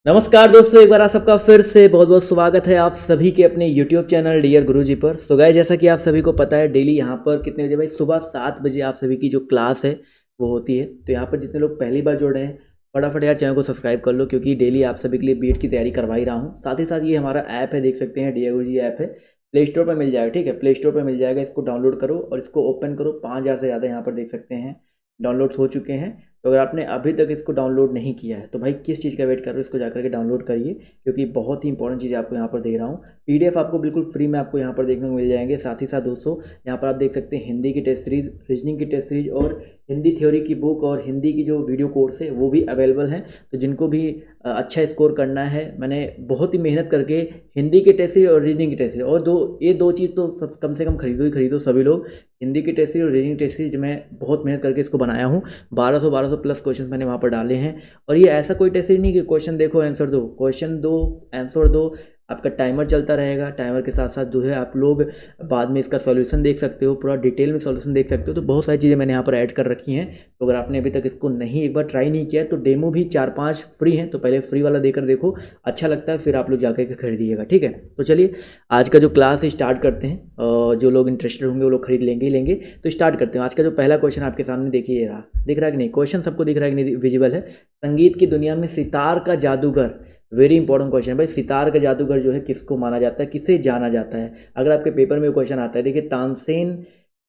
नमस्कार दोस्तों, एक बार आप सबका फिर से बहुत बहुत स्वागत है आप सभी के अपने YouTube चैनल डियर गुरुजी पर। तो गाइस, जैसा कि आप सभी को पता है, डेली यहाँ पर कितने बजे भाई, सुबह 7 बजे आप सभी की जो क्लास है वो होती है। तो यहाँ पर जितने लोग पहली बार जुड़ रहे हैं, फटाफट यार चैनल को सब्सक्राइब कर लो, क्योंकि डेली आप सभी के लिए बीएड की तैयारी करवा ही रहा हूँ। साथ ही साथ ये हमारा ऐप है, देख सकते हैं, डियर गुरुजी ऐप है, प्ले स्टोर पर मिल जाएगा। ठीक है, प्ले स्टोर पर मिल जाएगा, इसको डाउनलोड करो और इसको ओपन करो। 5000 से ज़्यादा यहाँ पर देख सकते हैं डाउनलोड हो चुके हैं। तो अगर आपने अभी तक इसको डाउनलोड नहीं किया है तो भाई किस चीज़ का वेट कर रहे हो, इसको जाकर के डाउनलोड करिए, क्योंकि बहुत ही इंपॉर्टेंट चीज़ आपको यहाँ पर दे रहा हूँ। पीडीएफ आपको बिल्कुल फ्री में आपको यहाँ पर देखने को मिल जाएंगे। साथ ही साथ दोस्तों, यहाँ पर आप देख सकते हैं हिंदी की टेस्ट सीरीज, रीजनिंग की टेस्ट सीरीज और हिंदी थ्योरी की बुक और हिंदी की जो वीडियो कोर्स है वो भी अवेलेबल हैं। तो जिनको भी अच्छा स्कोर करना है, मैंने बहुत ही मेहनत करके हिंदी की टेस्ट सीरीज और रीजनिंग की टेस्ट सीरीज और ये दो चीज़ तो सब कम से कम खरीदो ही खरीदो सभी लोग। हिंदी की टेस्ट सीरीज और रीजनिंग टेस्ट सीरीज मैं बहुत मेहनत करके इसको बनाया हूँ। 1200 प्लस क्वेश्चन मैंने वहाँ पर डाले हैं। और ये ऐसा कोई टेस्ट नहीं कि क्वेश्चन देखो आंसर दो, क्वेश्चन दो आंसर दो, आपका टाइमर चलता रहेगा। टाइमर के साथ साथ जो है आप लोग बाद में इसका सॉल्यूशन देख सकते हो, पूरा डिटेल में सॉल्यूशन देख सकते हो। तो बहुत सारी चीज़ें मैंने यहाँ पर ऐड कर रखी हैं। तो अगर आपने अभी तक इसको नहीं एक बार ट्राई नहीं किया तो डेमो भी 4-5 फ्री हैं, तो पहले फ्री वाला देकर देखो, अच्छा लगता है फिर आप लोग जाकर के खरीदिएगा। ठीक है, तो चलिए आज का जो क्लास है स्टार्ट करते हैं। जो लोग इंटरेस्टेड होंगे वो लोग खरीद लेंगे ही लेंगे। तो स्टार्ट करते हैं। आज का जो पहला क्वेश्चन आपके सामने देखिए रहा, दिख रहा है कि नहीं, क्वेश्चन सबको दिख रहा है कि नहीं, विजिबल है। संगीत की दुनिया में सितार का जादूगर, वेरी इंपॉर्टेंट क्वेश्चन है भाई। सितार का जादूगर जो है किसको माना जाता है, किसे जाना जाता है? अगर आपके पेपर में क्वेश्चन आता है, देखिए तानसेन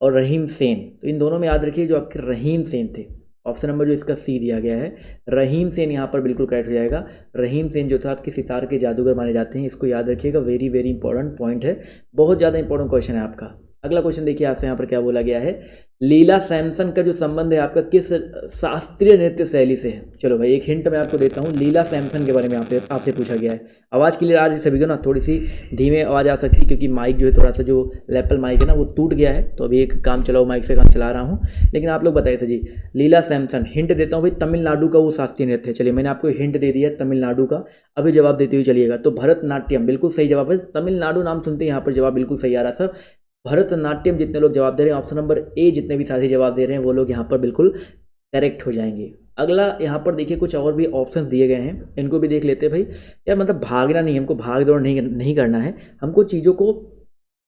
और रहीम सेन, तो इन दोनों में याद रखिए जो आपके रहीम सेन थे। ऑप्शन नंबर जो इसका सी दिया गया है, रहीम सेन यहाँ पर बिल्कुल करेक्ट हो जाएगा। रहीम सेन जो था आपके सितार के जादूगर माने जाते हैं, इसको याद रखिएगा, वेरी वेरी इंपॉर्टेंट पॉइंट है, बहुत ज़्यादा इंपॉर्टेंट क्वेश्चन है आपका। अगला क्वेश्चन देखिए आपसे यहाँ पर क्या बोला गया है, लीला सैमसन का जो संबंध है आपका किस शास्त्रीय नृत्य शैली से है? चलो भाई एक हिंट मैं आपको देता हूँ, लीला सैमसन के बारे में आपसे पूछा गया है। आवाज़ क्लियर आ रही है सभी को ना? थोड़ी सी धीमे आवाज़ आ सकती है क्योंकि माइक जो है थोड़ा सा जो लैपल माइक है ना वो टूट गया है, तो अभी एक काम चलाओ माइक से काम चला रहा हूँ। लेकिन आप लोग बताइए था जी, लीला सैमसन, हिंट देता हूँ भाई, तमिलनाडु का वो शास्त्रीय नृत्य है। चलिए मैंने आपको हिंट दे दिया तमिलनाडु का, अभी जवाब देते हुए चलिएगा। तो भरतनाट्यम बिल्कुल सही जवाब है। तमिलनाडु नाम सुनते ही यहाँ पर जवाब बिल्कुल सही आ रहा था, भरतनाट्यम। जितने लोग जवाब दे रहे हैं ऑप्शन नंबर ए, जितने भी साथी जवाब दे रहे हैं वो लोग यहाँ पर बिल्कुल करेक्ट हो जाएंगे। अगला यहाँ पर देखिए कुछ और भी ऑप्शन दिए गए हैं, इनको भी देख लेते हैं भाई। यार मतलब भागना नहीं, हमको भाग दौड़ नहीं करना है, हमको चीज़ों को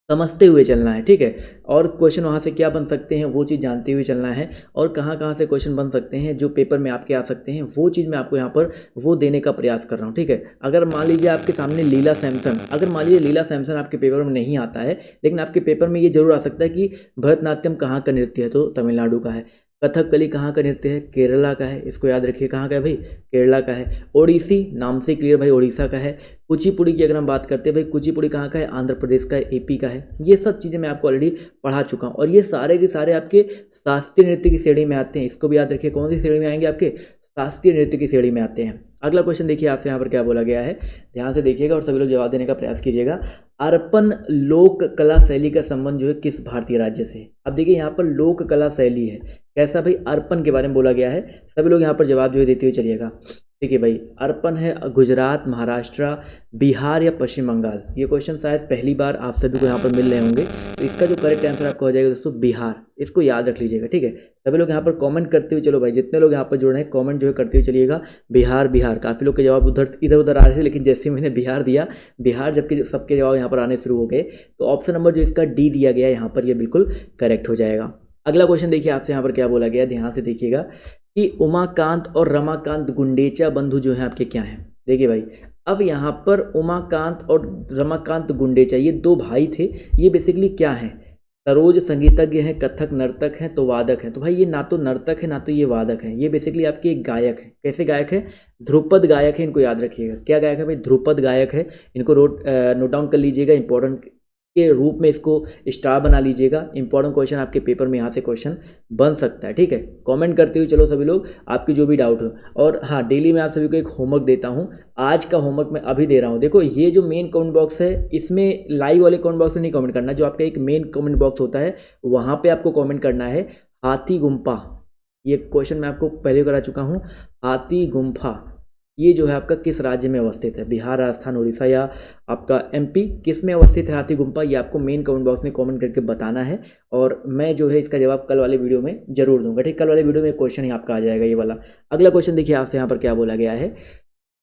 समझते हुए चलना है। ठीक है, और क्वेश्चन वहाँ से क्या बन सकते हैं वो चीज़ जानते हुए चलना है, और कहाँ कहाँ से क्वेश्चन बन सकते हैं जो पेपर में आपके आ सकते हैं, वो चीज़ मैं आपको यहाँ पर वो देने का प्रयास कर रहा हूँ। ठीक है, अगर मान लीजिए आपके सामने लीला सैमसन, अगर मान लीजिए लीला सैमसन आपके पेपर में नहीं आता है, लेकिन आपके पेपर में ये जरूर आ सकता है कि भरतनाट्यम कहाँ का नृत्य है, तो तमिलनाडु का है। कथकली कहाँ का नृत्य है? केरला का है, इसको याद रखिए, कहाँ का है भाई? केरला का है। ओडिसी नाम से क्लियर भाई, उड़ीसा का है। कुचिपुड़ी की अगर हम बात करते हैं भाई, कुचिपुड़ी कहाँ का है? आंध्र प्रदेश का है, एपी का है। ये सब चीज़ें मैं आपको ऑलरेडी पढ़ा चुका हूँ, और ये सारे के सारे आपके शास्त्रीय नृत्य की श्रेणी में आते हैं। इसको भी याद रखिए, कौन सी श्रेणी में आएंगे? आपके शास्त्रीय नृत्य की श्रेणी में आते हैं। अगला क्वेश्चन देखिए आपसे यहाँ पर क्या बोला गया है, ध्यान से देखिएगा और सभी लोग जवाब देने का प्रयास कीजिएगा। अर्पण लोक कला शैली का संबंध जो है किस भारतीय राज्य से? अब देखिए यहाँ पर लोक कला शैली है, कैसा भाई? अर्पण के बारे में बोला गया है। सभी लोग यहाँ पर जवाब जो है देते हुए चलिएगा। देखिए भाई, अर्पण है गुजरात, महाराष्ट्र, बिहार या पश्चिम बंगाल। ये क्वेश्चन शायद पहली बार आप सभी को यहाँ पर मिल रहे होंगे, तो इसका जो करेक्ट आंसर आपका हो जाएगा दोस्तों बिहार। इसको याद रख लीजिएगा। ठीक है, सभी लोग यहाँ पर कमेंट करते हुए चलो भाई, जितने लोग यहाँ पर जुड़ रहे हैं कमेंट जो है करते हुए चलिएगा। बिहार बिहार, काफ़ी लोग के जवाब इधर उधर आ रहे थे, लेकिन जैसे मैंने बिहार दिया, बिहार जबकि सबके जवाब यहाँ पर आने शुरू हो गए, तो ऑप्शन नंबर जो इसका डी दिया गया है यहाँ पर, ये बिल्कुल करेक्ट हो जाएगा। अगला क्वेश्चन देखिए आपसे यहाँ पर क्या बोला गया, ध्यान से देखिएगा कि उमाकांत और रमाकांत गुंडेचा बंधु जो हैं आपके क्या हैं। देखिए भाई, अब यहाँ पर उमाकांत और रमाकांत गुंडेचा ये दो भाई थे, ये बेसिकली क्या हैं? सरोज संगीतज्ञ हैं, कथक नर्तक हैं, तो वादक हैं। तो भाई ये ना तो नर्तक है ना तो ये वादक हैं, ये बेसिकली आपके एक गायक हैं। कैसे गायक है? ध्रुपद गायक है, इनको याद रखिएगा। क्या गायक है भाई? ध्रुपद गायक है। इनको नोट डाउन कर लीजिएगा, इंपॉर्टेंट के रूप में इसको स्टार बना लीजिएगा। इंपॉर्टेंट क्वेश्चन आपके पेपर में यहाँ से क्वेश्चन बन सकता है। ठीक है, कमेंट करते हुए चलो सभी लोग, आपकी जो भी डाउट हो। और हाँ, डेली मैं आप सभी को एक होमवर्क देता हूँ, आज का होमवर्क मैं अभी दे रहा हूँ। देखो ये जो मेन कमेंट बॉक्स है, इसमें लाइव वाले कमेंट बॉक्स में नहीं कमेंट करना, जो आपका एक मेन कमेंट बॉक्स होता है वहाँ पर आपको कमेंट करना है हाथी गुम्फा। ये क्वेश्चन मैं आपको पहले करा चुका हूँ। हाथी गुम्फा ये जो है आपका किस राज्य में अवस्थित है? बिहार, राजस्थान, उड़ीसा या आपका एमपी, किस में अवस्थित है हाथी गुम्फा? ये आपको मेन कमेंट बॉक्स में कमेंट करके बताना है, और मैं जो है इसका जवाब कल वाले वीडियो में जरूर दूंगा। ठीक, कल वाले वीडियो में क्वेश्चन ही आपका आ जाएगा ये वाला। अगला क्वेश्चन देखिए आपसे यहाँ पर क्या बोला गया है,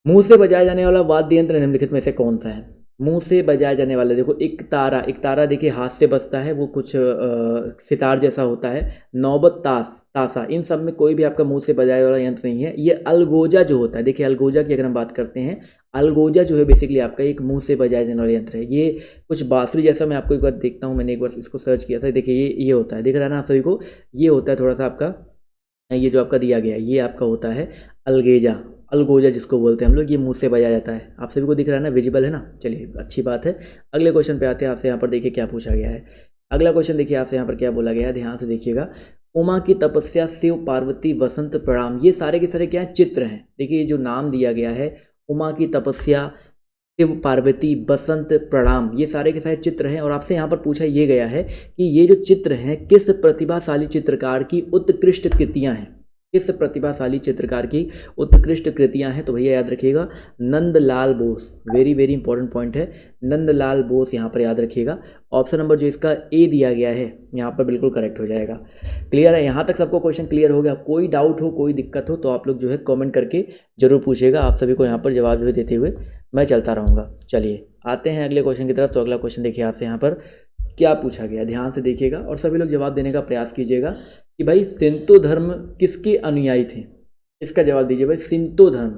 मुंह से बजाया जाने वाला वाद्य यंत्र निम्नलिखित में से कौन सा है? मुंह से बजाया जाने वाला, देखो एक तारा देखिए हाथ से बजता है, वो कुछ सितार जैसा होता है। नौबत, तासा, इन सब में कोई भी आपका मुंह से बजाया वाला यंत्र नहीं है। ये अलगोजा जो होता है, देखिए अलगोजा की अगर हम बात करते हैं, अलगोजा जो है बेसिकली आपका एक मुंह से बजाया जाने वाला यंत्र है। ये कुछ बांसुरी जैसा, मैं आपको एक बार देखता हूँ, मैंने एक बार इसको सर्च किया था। देखिए ये होता है, दिख रहा है ना आप सभी को? ये होता है थोड़ा सा आपका, ये जो आपका दिया गया है ये आपका होता है अलगेजा, अलगोजा जिसको बोलते हैं हम लोग। ये मुंह से बजाया जाता है, आप सभी को दिख रहा है ना, विजिबल है ना? चलिए अच्छी बात है। अगले क्वेश्चन पे आते हैं। आपसे यहाँ पर देखिए क्या पूछा गया है। अगला क्वेश्चन देखिए आपसे यहाँ पर क्या बोला गया है, ध्यान से देखिएगा। उमा की तपस्या, शिव पार्वती, वसंत प्रणाम, ये सारे के सारे क्या है? चित्र हैं। देखिए ये जो नाम दिया गया है, उमा की तपस्या, शिव पार्वती, बसंत प्रणाम, ये सारे के सारे चित्र हैं। और आपसे यहाँ पर पूछा ये गया है कि ये जो चित्र हैं किस प्रतिभाशाली चित्रकार की उत्कृष्ट कृतियाँ हैं? किस प्रतिभाशाली चित्रकार की उत्कृष्ट कृतियां हैं? तो भैया याद रखिएगा Nandlal Bose, very very important point है, नंदलाल बोस यहाँ पर याद रखिएगा। ऑप्शन नंबर जो इसका ए दिया गया है यहाँ पर बिल्कुल करेक्ट हो जाएगा। क्लियर है? यहाँ तक सबको क्वेश्चन क्लियर हो गया? कोई डाउट हो, कोई दिक्कत हो तो आप लोग जो है कॉमेंट करके जरूर पूछिएगा। आप सभी को यहाँ पर जवाब जो है देते हुए मैं चलता रहूँगा। चलिए आते हैं अगले क्वेश्चन की तरफ। तो अगला क्वेश्चन देखिए आपसे यहाँ पर क्या पूछा गया, ध्यान से देखिएगा और सभी लोग जवाब देने का प्रयास कीजिएगा कि भाई शिंतो धर्म किसके अनुयायी थे? इसका जवाब दीजिए भाई। शिंतो धर्म,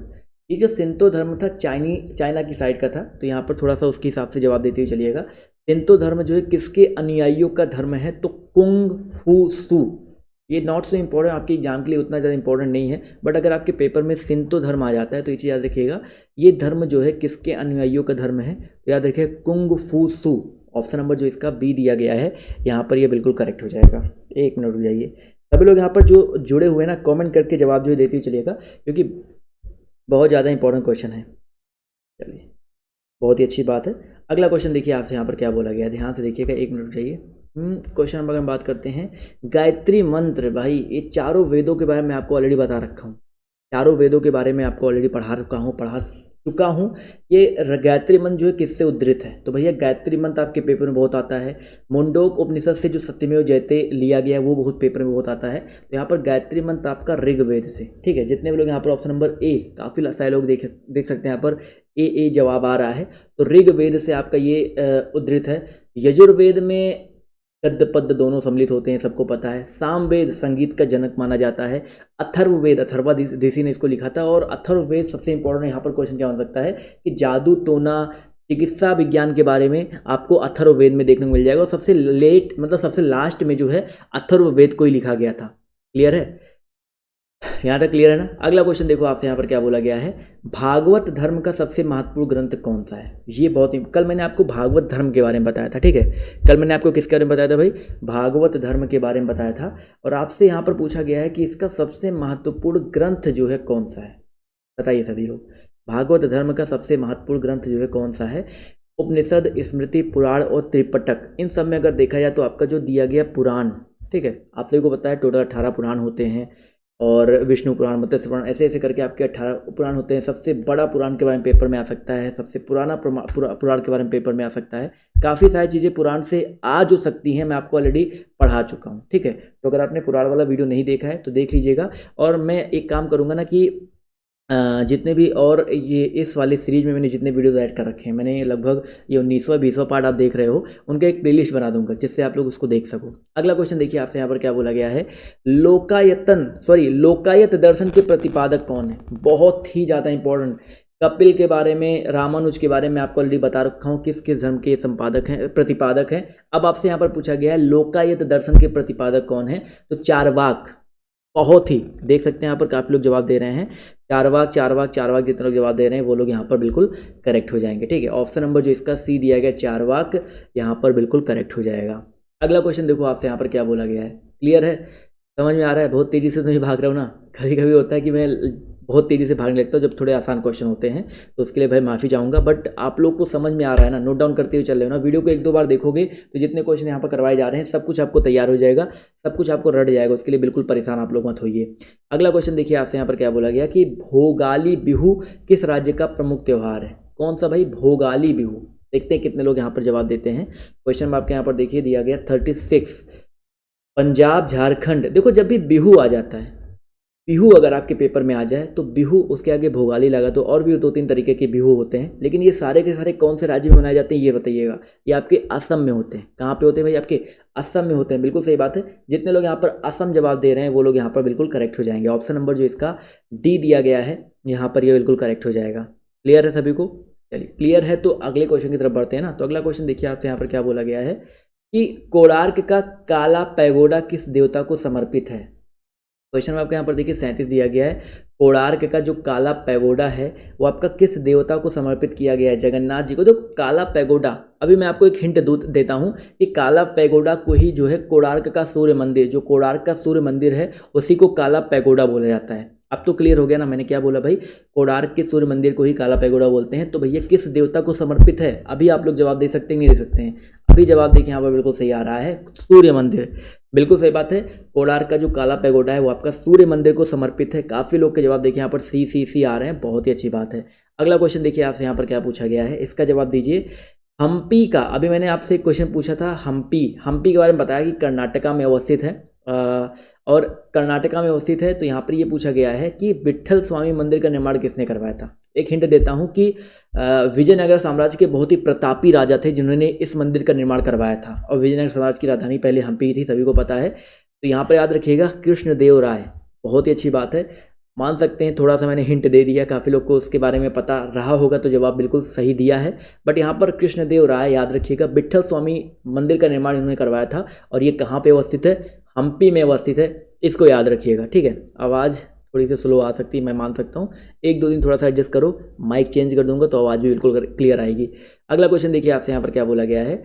ये जो शिंतो धर्म था चाइना की साइड का था, तो यहाँ पर थोड़ा सा उसके हिसाब से जवाब देते हुए चलिएगा। शिंतो धर्म जो है किसके अनुयायियों का धर्म है? तो कुंग फू सू। ये नॉट सो इम्पोर्टेंट, आपके एग्जाम के लिए उतना ज़्यादा इंपॉर्टेंट नहीं है, बट अगर आपके पेपर में शिंतो धर्म आ जाता है तो ये चीज़ याद रखिएगा, ये धर्म जो है किसके अनुयायियों का धर्म है? तो याद रखिए कुंग फू सू। ऑप्शन नंबर जो इसका बी दिया गया है यहाँ पर, ये बिल्कुल करेक्ट हो जाएगा। एक मिनट रुक जाइए, सभी लोग यहाँ पर जो जुड़े हुए हैं ना कमेंट करके जवाब जो है देते हुए चलिएगा, क्योंकि बहुत ज़्यादा इंपॉर्टेंट क्वेश्चन है। चलिए बहुत ही अच्छी बात है। अगला क्वेश्चन देखिए आपसे यहाँ पर क्या बोला गया है, ध्यान से देखिएगा, एक मिनट रुक जाइए। क्वेश्चन नंबर हम बात करते हैं गायत्री मंत्र। भाई ये चारों वेदों के बारे में आपको ऑलरेडी बता रखा हूँ, चारों वेदों के बारे में आपको ऑलरेडी पढ़ा चुका हूँ। ये गायत्री मंत्र जो है किससे उद्धृत है? तो भैया गायत्री मंत्र आपके पेपर में बहुत आता है। मुंडोक उपनिषद से जो सत्यमेव जयते लिया गया है वो बहुत पेपर में बहुत आता है। तो यहाँ पर गायत्री मंत्र आपका ऋग्वेद से, ठीक है। जितने भी लोग यहाँ पर ऑप्शन नंबर ए, काफ़ी सारे लोग देख सकते हैं यहाँ पर ए जवाब आ रहा है, तो ऋग्वेद से आपका ये उद्धृत है। यजुर्वेद में गद्य पद्य दोनों सम्मिलित होते हैं, सबको पता है। सामवेद संगीत का जनक माना जाता है। अथर्ववेद, अथर्वा ऋषि ने इसको लिखा था। और अथर्ववेद सबसे इंपॉर्टेंट यहाँ पर क्वेश्चन क्या हो सकता है कि जादू टोना चिकित्सा विज्ञान के बारे में आपको अथर्ववेद में देखने को मिल जाएगा। और सबसे लेट मतलब सबसे लास्ट में जो है अथर्ववेद को ही लिखा गया था। क्लियर है? यहाँ तक क्लियर है ना? अगला क्वेश्चन देखो आपसे यहाँ पर क्या बोला गया है, भागवत धर्म का सबसे महत्वपूर्ण ग्रंथ कौन सा है? ये बहुत कल मैंने आपको भागवत धर्म के बारे में बताया था, ठीक है। कल मैंने आपको किसके बारे में बताया था भाई? भागवत धर्म के बारे में बताया था। और आपसे यहाँ पर पूछा गया है कि इसका सबसे महत्वपूर्ण ग्रंथ जो है कौन सा है? बताइए सभी लोग, भागवत धर्म का सबसे महत्वपूर्ण ग्रंथ जो है कौन सा है? उपनिषद, स्मृति, पुराण और त्रिपिटक, इन सब में अगर देखा जाए तो आपका जो दिया गया पुराण, ठीक है, आप सभी को पता है टोटल 18 पुराण होते हैं। और विष्णु पुराण, मत्स्य पुराण, ऐसे ऐसे करके आपके 18 पुराण होते हैं। सबसे बड़ा पुराण के बारे में पेपर में आ सकता है, सबसे पुराना पुराण के बारे में पेपर में आ सकता है। काफ़ी सारी चीज़ें पुराण से आ जो सकती हैं, मैं आपको ऑलरेडी पढ़ा चुका हूँ, ठीक है। तो अगर आपने पुराण वाला वीडियो नहीं देखा है तो देख लीजिएगा। और मैं एक काम करूँगा ना कि जितने भी और ये इस वाले सीरीज में मैंने जितने वीडियोस ऐड कर रखे हैं, मैंने लगभग ये 19वां 20वां पार्ट आप देख रहे हो, उनका एक प्लेलिस्ट बना दूंगा जिससे आप लोग उसको देख सको। अगला क्वेश्चन देखिए आपसे यहाँ पर क्या बोला गया है, लोकायत दर्शन के प्रतिपादक कौन है? बहुत ही ज़्यादा इंपॉर्टेंट। कपिल के बारे में, रामानुज के बारे में आपको ऑलरेडी बता रखा हूँ किस किस धर्म के संपादक हैं, प्रतिपादक हैं। अब आपसे यहाँ पर पूछा गया है लोकायत दर्शन के प्रतिपादक कौन है? तो चारवाक, बहुत ही देख सकते हैं यहाँ पर काफ़ी लोग जवाब दे रहे हैं। चारवाक जितने लोग जवाब दे रहे हैं वो लोग यहाँ पर बिल्कुल करेक्ट हो जाएंगे, ठीक है। ऑप्शन नंबर जो इसका सी दिया गया चारवाक, यहाँ पर बिल्कुल करेक्ट हो जाएगा। अगला क्वेश्चन देखो आपसे यहाँ पर क्या बोला गया है, क्लियर है? समझ में आ रहा है? बहुत तेज़ी से तो नहीं भाग रहा हूँ ना, कभी कभी होता है कि मैं बहुत तेज़ी से भागने लगता हूँ जब थोड़े आसान क्वेश्चन होते हैं, तो उसके लिए भाई माफ़ी चाहूँगा। बट आप लोग को समझ में आ रहा है ना, नोट डाउन करते हुए चल रहे हो ना। वीडियो को 1-2 बार देखोगे तो जितने क्वेश्चन यहाँ पर करवाए जा रहे हैं सब कुछ आपको तैयार हो जाएगा, सब कुछ आपको रट जाएगा। उसके लिए बिल्कुल परेशान आप लोग मत होइए। अगला क्वेश्चन देखिए आपसे यहाँ पर क्या बोला गया कि भोगाली बिहू किस राज्य का प्रमुख त्यौहार है? कौन सा भाई? भोगाली बिहू। देखते हैं कितने लोग यहाँ पर जवाब देते हैं। क्वेश्चन में आपके यहाँ पर देखिए दिया गया 36, पंजाब, झारखंड। देखो जब भी बिहू आ जाता है बिहू अगर आपके पेपर में आ जाए तो बिहू उसके आगे भोगाली लगा दो, और भी 2-3 तरीके के बिहू होते हैं, लेकिन ये सारे के सारे कौन से राज्य में मनाए जाते हैं ये बताइएगा। ये आपके असम में होते हैं। कहाँ पे होते हैं भाई? आपके असम में होते हैं। बिल्कुल सही बात है। जितने लोग यहाँ पर असम जवाब दे रहे हैं वो लोग यहाँ पर बिल्कुल करेक्ट हो जाएंगे। ऑप्शन नंबर जो इसका डी दिया गया है यहाँ पर, ये बिल्कुल करेक्ट हो जाएगा। क्लियर है सभी को? चलिए क्लियर है तो अगले क्वेश्चन की तरफ बढ़ते हैं ना। तो अगला क्वेश्चन देखिए आपसे यहाँ पर क्या बोला गया है कि कोणार्क का काला पैगोडा किस देवता को समर्पित है। क्वेश्चन में आपको यहाँ पर देखिए 37 दिया गया है। कोणार्क का जो काला पैगोडा है वो आपका किस देवता को समर्पित किया गया है? जगन्नाथ जी को। तो काला पैगोडा, अभी मैं आपको एक हिंट देता हूँ कि काला पैगोडा को ही जो है कोणार्क का सूर्य मंदिर, जो कोणार्क का सूर्य मंदिर है उसी को काला पैगोडा बोला जाता है। अब तो क्लियर हो गया ना मैंने क्या बोला भाई? कोणार्क के सूर्य मंदिर को ही काला पैगोडा बोलते हैं। तो भैया किस देवता को समर्पित है? अभी आप लोग जवाब दे सकते हैं नहीं दे सकते हैं? अभी जवाब देखिए यहाँ पर बिल्कुल सही आ रहा है, सूर्य मंदिर। बिल्कुल सही बात है। कोणार्क का जो काला पैगोडा है वो आपका सूर्य मंदिर को समर्पित है। काफ़ी लोग के जवाब देखिए यहाँ पर सी आ रहे हैं, बहुत ही अच्छी बात है। अगला क्वेश्चन देखिए आपसे यहाँ पर क्या पूछा गया है, इसका जवाब दीजिए। हम्पी का, अभी मैंने आपसे एक क्वेश्चन पूछा था हम्पी के बारे में बताया कि कर्नाटका में अवस्थित है, और कर्नाटका में अवस्थित है। तो यहाँ पर ये पूछा गया है कि विट्ठल स्वामी मंदिर का निर्माण किसने करवाया था। एक हिंट देता हूँ कि विजयनगर साम्राज्य के बहुत ही प्रतापी राजा थे जिन्होंने इस मंदिर का निर्माण करवाया था, और विजयनगर साम्राज्य की राजधानी पहले हम्पी थी, सभी को पता है। तो यहाँ पर याद रखिएगा कृष्णदेव राय। बहुत ही अच्छी बात है, मान सकते हैं थोड़ा सा मैंने हिंट दे दिया, काफ़ी लोग को उसके बारे में पता रहा होगा तो जवाब बिल्कुल सही दिया है। बट यहाँ पर कृष्णदेव राय याद रखिएगा, विट्ठल स्वामी मंदिर का निर्माण इन्होंने करवाया था, और ये कहाँ पे अवस्थित है? हम्पी में अवस्थित है। इसको याद रखिएगा, ठीक है। आवाज़ थोड़ी सी स्लो आ सकती है, मैं मान सकता हूँ। 1-2 दिन थोड़ा सा एडजस्ट करो, माइक चेंज कर दूंगा तो आवाज़ भी बिल्कुल क्लियर आएगी। अगला क्वेश्चन देखिए आपसे यहाँ पर क्या बोला गया है।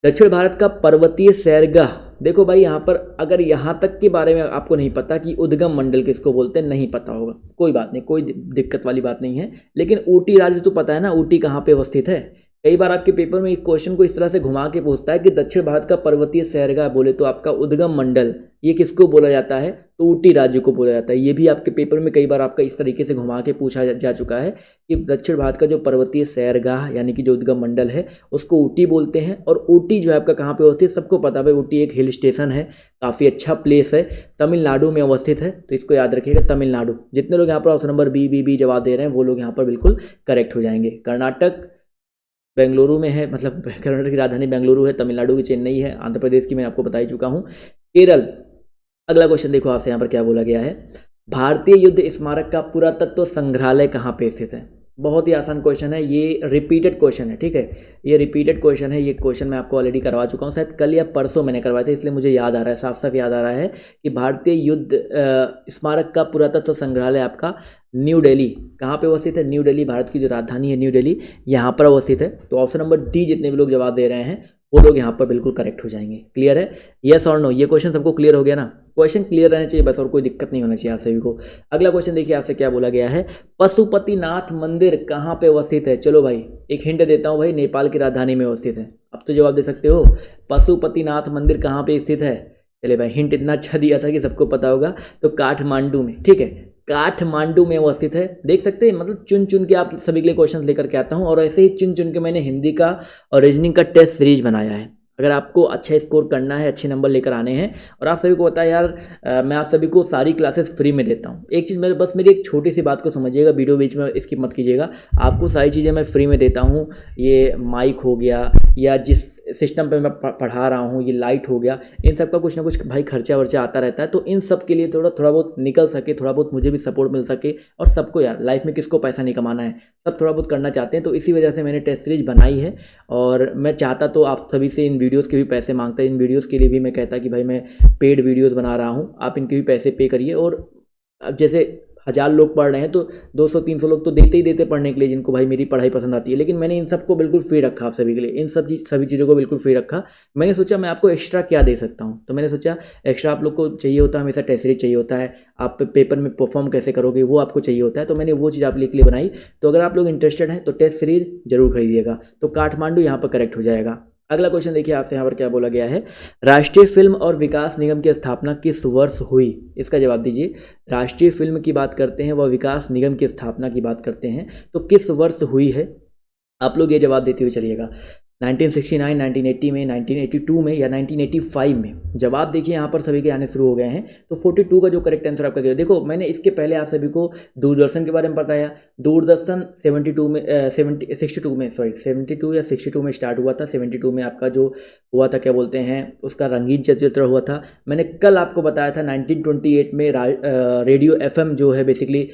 दक्षिण भारत का पर्वतीय सैरगाह, देखो भाई यहाँ पर अगर यहाँ तक के बारे में आपको नहीं पता कि उद्गम मंडल किसको बोलते हैं, नहीं पता होगा, कोई बात नहीं, कोई दिक्कत वाली बात नहीं है। लेकिन ऊटी राज्य तो पता है ना, ऊटी कहाँ पे अवस्थित है। कई बार आपके पेपर में एक क्वेश्चन को इस तरह से घुमा के पूछता है कि दक्षिण भारत का पर्वतीय सैरगाह बोले तो आपका उद्गम मंडल, ये किसको बोला जाता है? तो ऊटी राज्य को बोला जाता है। ये भी आपके पेपर में कई बार आपका इस तरीके से घुमा के पूछा जा चुका है कि दक्षिण भारत का जो पर्वतीय सैरगाह यानी कि जो उद्गम मंडल है उसको ऊटी बोलते हैं। और ऊटी जो है आपका कहाँ पे अवस्थित, सबको पता है ऊटी एक हिल स्टेशन है, काफ़ी अच्छा प्लेस है, तमिलनाडु में अवस्थित है। तो इसको याद रखिएगा, तमिलनाडु। जितने लोग यहाँ पर ऑप्शन नंबर बी जवाब दे रहे हैं वो लोग यहाँ पर बिल्कुल करेक्ट हो जाएंगे। कर्नाटक बेंगलुरु में है, मतलब कर्नाटक की राजधानी बेंगलुरु है, तमिलनाडु की चेन्नई है, आंध्र प्रदेश की मैं आपको बता ही चुका हूँ, केरल। अगला क्वेश्चन देखो आपसे यहाँ पर क्या बोला गया है। भारतीय युद्ध स्मारक का पुरातत्व संग्रहालय कहाँ पे स्थित है? बहुत ही आसान क्वेश्चन है, ये रिपीटेड क्वेश्चन है, ठीक है। ये रिपीटेड क्वेश्चन है, ये क्वेश्चन मैं आपको ऑलरेडी करवा चुका हूँ, शायद कल या परसों मैंने करवाया था, इसलिए मुझे याद आ रहा है, साफ साफ याद आ रहा है कि भारतीय युद्ध स्मारक का पुरातत्व संग्रहालय आपका न्यू दिल्ली, कहाँ पे अवस्थित है? न्यू दिल्ली, भारत की जो राजधानी है न्यू दिल्ली, यहाँ पर अवस्थित है। तो ऑप्शन नंबर डी जितने भी लोग जवाब दे रहे हैं वो लोग यहाँ पर बिल्कुल करेक्ट हो जाएंगे। क्लियर है? यस और नो? ये क्वेश्चन सबको क्लियर हो गया ना? क्वेश्चन क्लियर रहना चाहिए बस, और कोई दिक्कत नहीं होना चाहिए आप सभी को। अगला क्वेश्चन देखिए आपसे क्या बोला गया है। पशुपतिनाथ मंदिर कहाँ पे अवस्थित है? चलो भाई एक हिंट देता हूँ भाई, नेपाल की राजधानी में अवस्थित है। अब तो जवाब दे सकते हो, पशुपतिनाथ मंदिर कहाँ पे स्थित है? चले भाई, हिंट इतना अच्छा दिया था कि सबको पता होगा। तो काठमांडू में, ठीक है, काठमांडू में अवस्थित है। देख सकते हैं, मतलब चुन चुन के आप सभी के लिए क्वेश्चन लेकर के आता हूँ, और ऐसे ही चुन चुन के मैंने हिंदी का और रीजनिंग का टेस्ट सीरीज बनाया है। अगर आपको अच्छा स्कोर करना है, अच्छे नंबर लेकर आने हैं, और आप सभी को पता है यार मैं आप सभी को सारी क्लासेस फ्री में देता हूँ। एक चीज़ बस मेरी एक छोटी सी बात को समझिएगा, वीडियो बीच में स्किप मत कीजिएगा। आपको सारी चीज़ें मैं फ्री में देता हूँ। ये माइक हो गया, या जिस सिस्टम पे मैं पढ़ा रहा हूँ, ये लाइट हो गया, इन सब का कुछ ना कुछ भाई खर्चा वर्चा आता रहता है। तो इन सब के लिए थोड़ा बहुत निकल सके, थोड़ा बहुत मुझे भी सपोर्ट मिल सके, और सबको यार लाइफ में किसको पैसा नहीं कमाना है, सब थोड़ा बहुत करना चाहते हैं। तो इसी वजह से मैंने टेस्ट सीरीज बनाई है, और मैं चाहता तो आप सभी से इन वीडियोज़ के भी पैसे मांगता है। इन वीडियोज़ के लिए भी मैं कहता कि भाई मैं पेड वीडियोज़ बना रहा हूँ, आप इनके भी पैसे पे करिए। और अब जैसे 1000 लोग पढ़ रहे हैं तो 200-300 लोग तो देते ही देते पढ़ने के लिए, जिनको भाई मेरी पढ़ाई पसंद आती है। लेकिन मैंने इन सबको बिल्कुल फ्री रखा आप सभी के लिए, इन सभी चीज़ों को बिल्कुल फ्री रखा। मैंने सोचा मैं आपको एक्स्ट्रा क्या दे सकता हूँ, तो मैंने सोचा एक्स्ट्रा आप लोग को चाहिए होता है, हमेशा टेस्ट सीरीज चाहिए होता है, आप पेपर में परफॉर्म कैसे करोगे वो आपको चाहिए होता है। तो मैंने वो चीज़ आप लोग के लिए बनाई। तो अगर आप लोग इंटरेस्टेड हैं तो टेस्ट सीरीज जरूर खरीदिएगा। तो काठमांडू यहाँ पर करेक्ट हो जाएगा। अगला क्वेश्चन देखिए आपसे यहाँ पर क्या बोला गया है। राष्ट्रीय फिल्म और विकास निगम की स्थापना किस वर्ष हुई? इसका जवाब दीजिए। राष्ट्रीय फिल्म की बात करते हैं, वह विकास निगम की स्थापना की बात करते हैं, तो किस वर्ष हुई है? आप लोग ये जवाब देते हुए चलिएगा। 1969, 1980 में, 1982 में या 1985 में? जवाब देखिए यहाँ पर सभी के आने शुरू हो गए हैं। तो 42 का जो करेक्ट आंसर आपका गया। देखो मैंने इसके पहले आप सभी को दूरदर्शन के बारे में बताया। दूरदर्शन 72 में 62 में, सॉरी 72 या 62 में स्टार्ट हुआ था। 72 में आपका जो हुआ था क्या बोलते हैं उसका रंगीन चलचित्र हुआ था। मैंने कल आपको बताया था 1928 में रेडियो एफएम जो है बेसिकली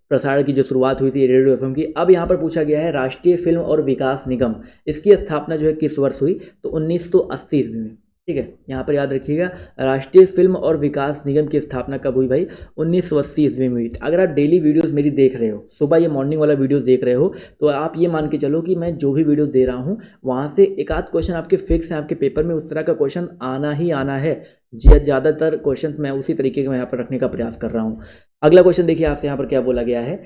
प्रसारण की जो शुरुआत हुई थी रेडियो एफएम की। अब यहाँ पर पूछा गया है राष्ट्रीय फिल्म और विकास निगम, इसकी स्थापना जो है किस वर्ष हुई? तो 1980 ईस्वी में। ठीक है, यहाँ पर याद रखिएगा राष्ट्रीय फिल्म और विकास निगम की स्थापना कब हुई भाई? 1980 ईस्वी में हुई। अगर आप डेली वीडियोस मेरी देख रहे हो, सुबह ये मॉर्निंग वाला वीडियोस देख रहे हो, तो आप ये मान के चलो कि मैं जो भी वीडियो दे रहा हूँ वहाँ से एक आध क्वेश्चन आपके फिक्स हैं, आपके पेपर में उस तरह का क्वेश्चन आना ही आना है। ज़्यादातर क्वेश्चन मैं उसी तरीके के मैं यहाँ पर रखने का प्रयास कर रहा हूँ। अगला क्वेश्चन देखिए आपसे यहाँ पर क्या बोला गया है।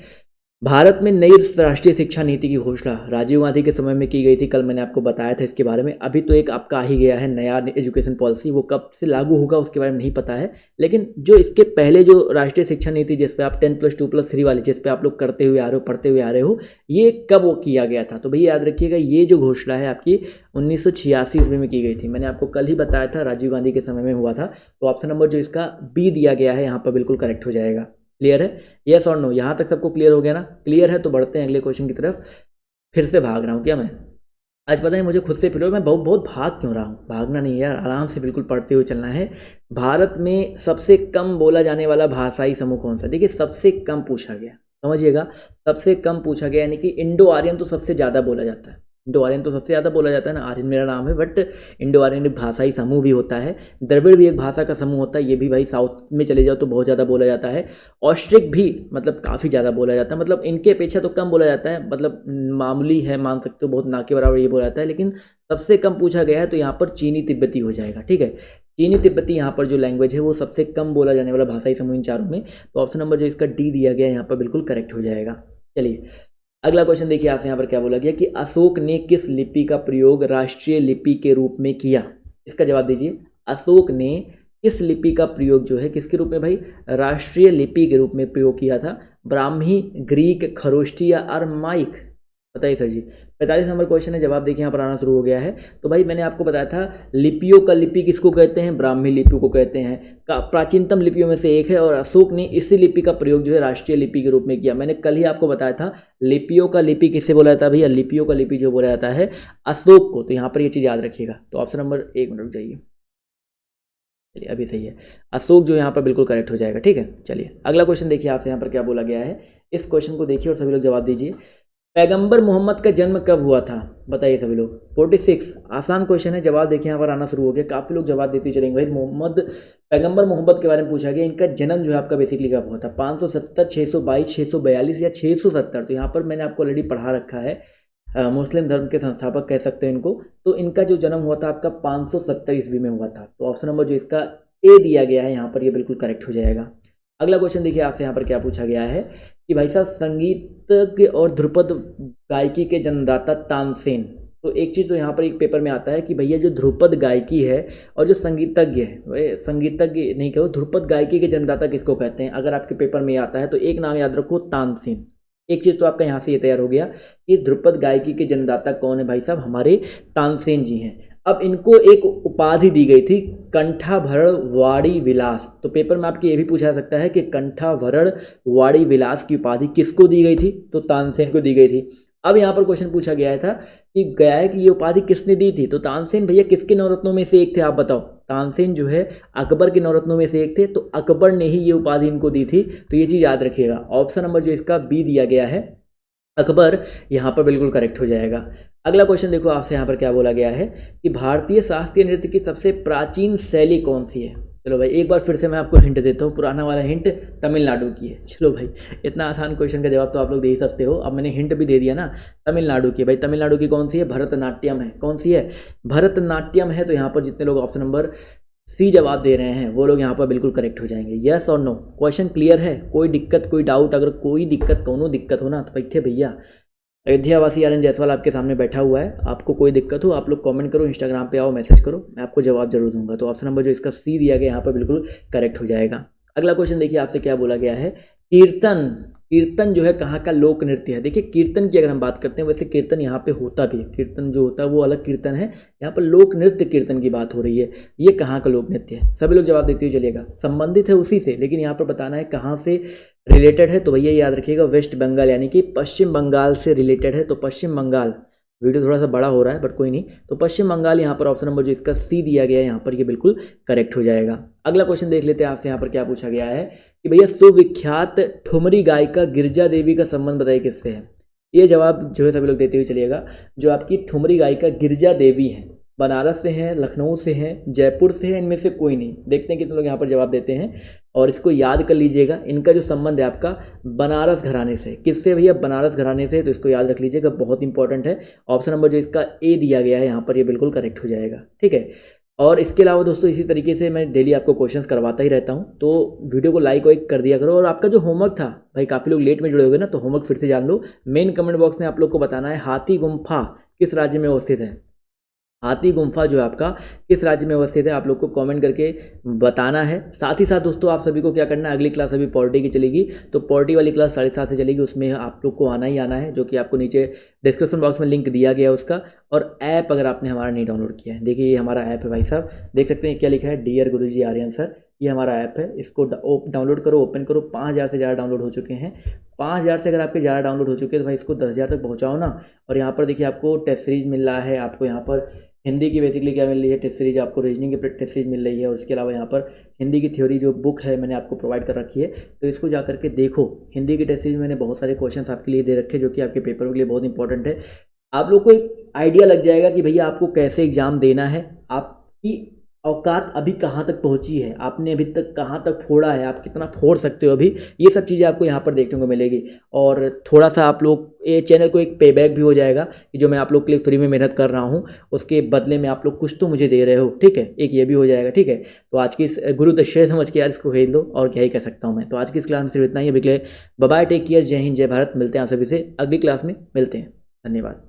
भारत में नई राष्ट्रीय शिक्षा नीति की घोषणा राजीव गांधी के समय में की गई थी। कल मैंने आपको बताया था इसके बारे में। अभी तो एक आपका आ ही गया है नया एजुकेशन पॉलिसी, वो कब से लागू होगा उसके बारे में नहीं पता है। लेकिन जो इसके पहले जो राष्ट्रीय शिक्षा नीति जिस पे आप 10+2+3 वाली जिस पे आप लोग करते हुए आ रहे हो, पढ़ते हुए आ रहे हो, ये कब वो किया गया था? तो भैया याद रखिएगा ये जो घोषणा है आपकी 1986 ईस्वी में की गई थी। मैंने आपको कल ही बताया था राजीव गांधी के समय में हुआ था। तो ऑप्शन नंबर जो इसका बी दिया गया है यहाँ पर बिल्कुल करेक्ट हो जाएगा। क्लियर है? यस और नो? यहाँ तक सबको क्लियर हो गया ना? क्लियर है तो बढ़ते हैं अगले क्वेश्चन की तरफ। फिर से भाग रहा हूँ क्या मैं? आज पता नहीं मुझे खुद से फिर मैं बहुत भाग क्यों रहा हूँ? भागना नहीं है यार, आराम से बिल्कुल पढ़ते हुए चलना है। भारत में सबसे कम बोला जाने वाला भाषाई समूह कौन सा? देखिए सबसे कम पूछा गया, समझिएगा, सबसे कम पूछा गया, यानी कि इंडो आर्यन तो सबसे ज़्यादा बोला जाता है। इंडो आर्यन तो सबसे ज़्यादा बोला जाता है ना, आर्यन मेरा नाम है, बट इंडो आर्यन एक भाषाई समूह भी होता है। द्रविड़ भी एक भाषा का समूह होता है, ये भी भाई साउथ में चले जाओ तो बहुत ज़्यादा बोला जाता है। ऑस्ट्रिक भी मतलब काफ़ी ज़्यादा बोला जाता है, मतलब इनके अपेक्षा तो कम बोला जाता है, मतलब मामूली है, मान सकते हो, बहुत ना के बराबर ये बोला जाता है। लेकिन सबसे कम पूछा गया है तो यहाँ पर चीनी तिब्बती हो जाएगा। ठीक है, चीनी तिब्बती यहाँ पर जो लैंग्वेज है वो सबसे कम बोला जाने वाला भाषाई समूह इन चारों में। तो ऑप्शन नंबर जो इसका डी दिया गया है यहाँ पर बिल्कुल करेक्ट हो जाएगा। चलिए अगला क्वेश्चन देखिए आपसे यहाँ पर क्या बोला गया कि अशोक ने किस लिपि का प्रयोग राष्ट्रीय लिपि के रूप में किया? इसका जवाब दीजिए। अशोक ने किस लिपि का प्रयोग जो है किसके रूप में भाई? राष्ट्रीय लिपि के रूप में प्रयोग किया था। ब्राह्मी, ग्रीक, खरोष्टी या अरमाइक? बताइए सर जी। 45 नंबर क्वेश्चन है, जवाब देखिए यहाँ पर आना शुरू हो गया है। तो भाई मैंने आपको बताया था लिपियों का लिपि किसको कहते हैं? ब्राह्मी लिपि को कहते हैं, प्राचीनतम लिपियों में से एक है। और अशोक ने इसी लिपि का प्रयोग जो है राष्ट्रीय लिपि के रूप में किया। मैंने कल ही आपको बताया था लिपियों का लिपि किससे बोला जाता है भैया? लिपियों का लिपि जो बोला जाता है अशोक को। तो यहाँ पर ये चीज़ याद रखिएगा। तो ऑप्शन नंबर 1 मिनट जाइए, चलिए अभी सही है, अशोक जो यहाँ पर बिल्कुल करेक्ट हो जाएगा। ठीक है, चलिए अगला क्वेश्चन देखिए आपसे यहाँ पर क्या बोला गया है। इस क्वेश्चन को देखिए और सभी लोग जवाब दीजिए। पैगंबर मोहम्मद का जन्म कब हुआ था? बताइए सभी लोग। 46, आसान क्वेश्चन है, जवाब देखिए यहाँ पर आना शुरू हो गया। काफ़ी लोग जवाब देते चलेंगे भाई। पैगंबर मोहम्मद के बारे में पूछा गया, इनका जन्म जो है आपका बेसिकली कब हुआ था? 570, 622, 642 या 670? तो यहाँ पर मैंने आपको ऑलरेडी पढ़ा रखा है, मुस्लिम धर्म के संस्थापक कह सकते हैं इनको। तो इनका जो जन्म हुआ था आपका 570 ईस्वी में हुआ था। तो ऑप्शन नंबर जो इसका ए दिया गया है यहाँ पर ये बिल्कुल करेक्ट हो जाएगा। अगला क्वेश्चन देखिए आपसे यहाँ पर क्या पूछा गया है कि भाई साहब संगीत और ध्रुपद गायकी के जन्मदाता तानसेन। तो एक चीज़ तो यहाँ पर एक पेपर में आता है कि भैया जो ध्रुपद गायकी है और जो संगीतज्ञ है, वह संगीतज्ञ नहीं कहो, ध्रुपद गायकी के जन्मदाता किसको कहते हैं? अगर आपके पेपर में आता है तो एक नाम याद रखो, तानसेन। एक चीज़ तो आपका यहाँ से ये तैयार हो गया कि ध्रुपद गायकी के जन्मदाता कौन है भाई साहब? हमारे तानसेन जी हैं। अब इनको एक उपाधि दी गई थी, कंठाभरण वाणी विलास। तो पेपर में आपके ये भी पूछा सकता है कि कंठाभरण वाणी विलास की उपाधि किसको दी गई थी? तो तानसेन को दी गई थी। अब यहाँ पर क्वेश्चन पूछा गया था कि ये उपाधि किसने दी थी? तो तानसेन भैया किसके नवरत्नों में से एक थे? आप बताओ। तानसेन जो है अकबर के नवरत्नों में से एक थे, तो अकबर ने ही ये उपाधि इनको दी थी। तो ये चीज़ याद रखिएगा। ऑप्शन नंबर जो इसका बी दिया गया है, अकबर, यहाँ पर बिल्कुल करेक्ट हो जाएगा। अगला क्वेश्चन देखो आपसे यहाँ पर क्या बोला गया है कि भारतीय शास्त्रीय नृत्य की सबसे प्राचीन शैली कौन सी है? चलो भाई एक बार फिर से मैं आपको हिंट देता हूँ, पुराना वाला हिंट, तमिलनाडु की है। चलो भाई इतना आसान क्वेश्चन का जवाब तो आप लोग दे ही सकते हो। अब मैंने हिंट भी दे दिया ना, तमिलनाडु की। भाई तमिलनाडु की कौन सी है? भरतनाट्यम है। कौन सी है? भरतनाट्यम है। तो यहाँ पर जितने लोग ऑप्शन नंबर सी जवाब दे रहे हैं वो लोग यहाँ पर बिल्कुल करेक्ट हो जाएंगे। यस और नो? क्वेश्चन क्लियर है? कोई दिक्कत, कोई डाउट? अगर कोई दिक्कत, कोनो दिक्कत हो ना तो बैठे भैया, अयोध्या वासी आर्यन जायसवाल आपके सामने बैठा हुआ है। आपको कोई दिक्कत हो आप लोग कमेंट करो, इंस्टाग्राम पे आओ, मैसेज करो, मैं आपको जवाब जरूर दूंगा। तो ऑप्शन नंबर जो इसका सी दिया गया यहाँ पर बिल्कुल करेक्ट हो जाएगा। अगला क्वेश्चन देखिए आपसे क्या बोला गया है। कीर्तन कीर्तन जो है कहाँ का लोक नृत्य है। देखिए कीर्तन की अगर हम बात करते हैं, वैसे कीर्तन यहाँ पे होता भी है, कीर्तन जो होता है वो अलग कीर्तन है, यहाँ पर लोक नृत्य कीर्तन की बात हो रही है। ये कहाँ का लोक नृत्य है, सभी लोग जवाब देते हुए चलिएगा। संबंधित है उसी से, लेकिन यहाँ पर बताना है कहाँ से रिलेटेड है, तो भैया याद रखिएगा वेस्ट बंगाल यानी कि पश्चिम बंगाल से रिलेटेड है। तो पश्चिम बंगाल, वीडियो थोड़ा सा बड़ा हो रहा है बट कोई नहीं, तो पश्चिम बंगाल यहाँ पर ऑप्शन नंबर जो इसका सी दिया गया है यहाँ पर, ये बिल्कुल करेक्ट हो जाएगा। अगला क्वेश्चन देख लेते हैं आपसे, यहाँ पर क्या पूछा गया है कि भैया सुविख्यात ठुमरी गायिका गिरजा देवी का संबंध बताइए किससे है। ये जवाब जो है सभी लोग देते हुए चलिएगा। जो आपकी ठुमरी गायिका गिरजा देवी है, बनारस से हैं, लखनऊ से हैं, जयपुर से हैं, इनमें से कोई नहीं। देखते हैं कितने लोग यहाँ पर जवाब देते हैं, और इसको याद कर लीजिएगा। इनका जो संबंध है आपका बनारस घराने से, किससे भैया, बनारस घराने से, तो इसको याद रख लीजिएगा, बहुत इंपॉर्टेंट है। ऑप्शन नंबर जो इसका ए दिया गया है यहाँ पर, ये बिल्कुल करेक्ट हो जाएगा, ठीक है। और इसके अलावा दोस्तों इसी तरीके से मैं डेली आपको क्वेश्चंस करवाता ही रहता हूँ, तो वीडियो को लाइक वाइक कर दिया करो। और आपका जो होमवर्क था भाई, काफ़ी लोग लेट में जुड़े हुए ना, तो होमवर्क फिर से जान लो। मेन कमेंट बॉक्स में आप लोग को बताना है हाथी गुम्फा किस राज्य में अवस्थित है। हाथी गुम्फा जो है आपका किस राज्य में अवस्थित है, आप लोग को कमेंट करके बताना है। साथ ही साथ दोस्तों आप सभी को क्या करना है, अगली क्लास अभी पॉलिटी की चलेगी, तो पॉलिटी वाली क्लास 7:30 से चलेगी, उसमें आप लोग को आना ही आना है, जो कि आपको नीचे डिस्क्रिप्शन बॉक्स में लिंक दिया गया है उसका। और ऐप अगर आपने हमारा नहीं डाउनलोड किया है, देखिए ये हमारा ऐप है भाई साहब, देख सकते हैं क्या लिखा है, डियर गुरुजी आर्यन सर, ये हमारा ऐप है। इसको डाउनलोड करो, ओपन करो। 5000 से ज़्यादा डाउनलोड हो चुके हैं। 5000 से अगर आपके ज़्यादा डाउनलोड हो चुके हैं तो भाई इसको 10,000 तक पहुँचाओ ना। और यहाँ पर देखिए आपको टेस्ट सीरीज मिल रहा है, आपको यहाँ पर हिंदी की बेसिकली क्या मिल रही है, टेस्ट सीरीज, आपको रीजनिंग की टेस्ट सीरीज मिल रही है, और उसके अलावा यहाँ पर हिंदी की थ्योरी जो बुक है मैंने आपको प्रोवाइड कर रखी है, तो इसको जा करके देखो। हिंदी की टेस्ट सीरीज में मैंने बहुत सारे क्वेश्चंस आपके लिए दे रखे, जो कि आपके पेपर के लिए बहुत इंपॉर्टेंट है। आप लोग को एक आइडिया लग जाएगा कि भैया आपको कैसे एग्जाम देना है, आपकी औकात अभी कहाँ तक पहुँची है, आपने अभी तक कहाँ तक फोड़ा है, आप कितना फोड़ सकते हो अभी, ये सब चीज़ें आपको यहाँ पर देखने को मिलेगी। और थोड़ा सा आप लोग ये चैनल को एक पे बैक भी हो जाएगा कि जो मैं आप लोग के लिए फ्री में मेहनत कर रहा हूँ, उसके बदले में आप लोग कुछ तो मुझे दे रहे हो, ठीक है, एक ये भी हो जाएगा, ठीक है। तो आज की इस गुरु दशे समझ के यार इसको भेज दो, और क्या ही कह सकता हूँ मैं। तो आज की इस क्लास में सिर्फ इतना ही, अभी के लिए बाय बाय, टेक केयर, जय हिंद जय भारत। मिलते हैं आप सभी से अगली क्लास में, मिलते हैं, धन्यवाद।